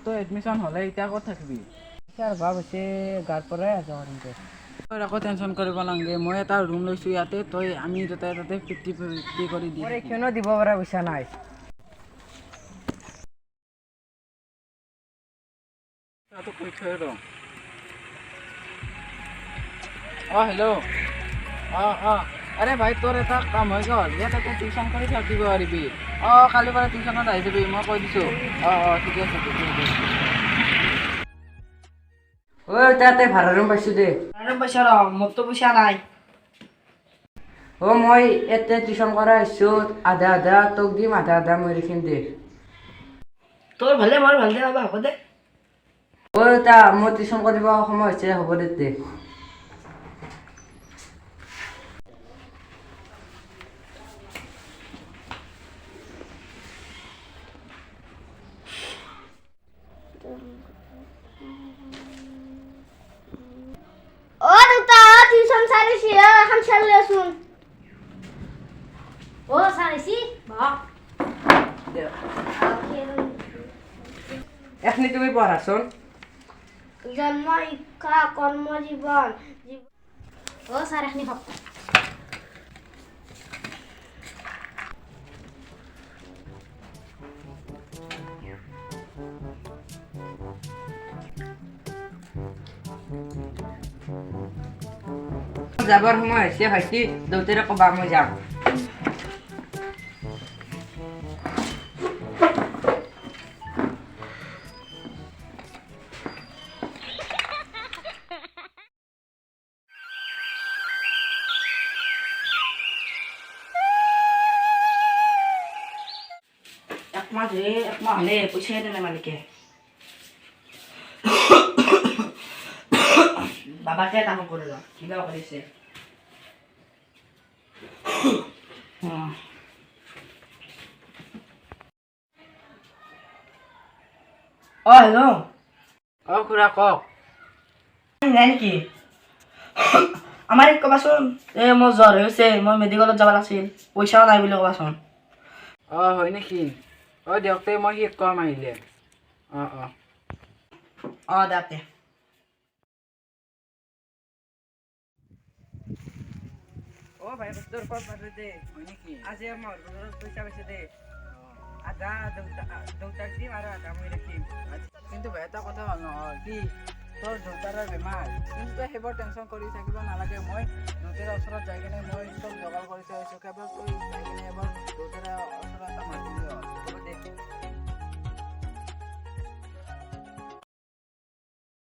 তই এডমিশ্যন হ'লে এতিয়া ক'ত থাকিবি? ছাৰ ভাব হৈছে গাৰ পৰাই আছোঁ কিন্তু তই একো টেনশ্যন কৰিব নালাগে, মই এটা ৰুম লৈছোঁ ইয়াতে, তই আমি দুটাই তাতে 50-50 কৰি দি মোৰ থাকিম। এইখনো দিব পৰা পইচা নাই। তাতো কৈ থৈ ৰ। অঁ হেল্ল', অঁ আৰে ভাই তোৰ এটা কাম হৈ গ'ল, ইয়াতে তই টিউশ্যন কৰি থাকিব পাৰিবি। কালিৰ পৰা টিউশ্যনত আহি যাবি, মই কৈ দিছোঁ। ঠিকে আছে ঠিকে আছে। তাতে ভাড়া ৰুম পাইছোঁ দে। আৰু পইচা ৰ মোৰতো পইচা নাই। মই ইয়াতে টিউশ্যন কৰা আহিছোঁ, আধা তোক দিম, আধা মই ৰাখিম দে। তোৰ ভালে মোৰ ভাল দে হ'ব দে। মই টিউশ্যন কৰিব সময় হৈছে, হ'ব দে। দেউতা টিউচন চাৰিছি এখন খেল লেচোন। চাৰিছি এখনি তুমি পঢ়াচোন। জন্ম শিক্ষা কৰ্মজীৱন ছাৰ এখনি হওক। যাবৰ সময় হৈছে ভাইটি, দেউতাৰে ক'বা মই যাম। একমাহ হ'লে পইচাই দিলে মালিকে। বাবাকে তামোল কৰি ল কিবা কৰিছে। হেল্ল', খুৰা কওক। নাই নেকি? আমাৰ ইয়াত ক'বাচোন, মোৰ জ্বৰ হৈছে, মই মেডিকেলত যাব লাগিছিল, পইচাও নাই বুলি ক'বাচোন। হয় নেকি? দিয়ক তে মই শেষ কম আহিলে। দে। ভাই তোৰ পৰা পাৰো দে। হয় নেকি? আজি আমাৰ ঘৰত পইচা পাইছে দে। আধা দেউতাক দিম আৰু আধা মই ৰাখিম। কিন্তু ভাই এটা কথা হ'ল নহয়, কি তোৰ দেউতাৰৰ বেমাৰ, কিন্তু তই সেইবোৰ টেনশ্যন কৰি থাকিব নালাগে। মই দেউতাৰ ওচৰত যাই কিনে মই চব যোগাৰ কৰি থৈ আহিছোঁ, কেৱল তই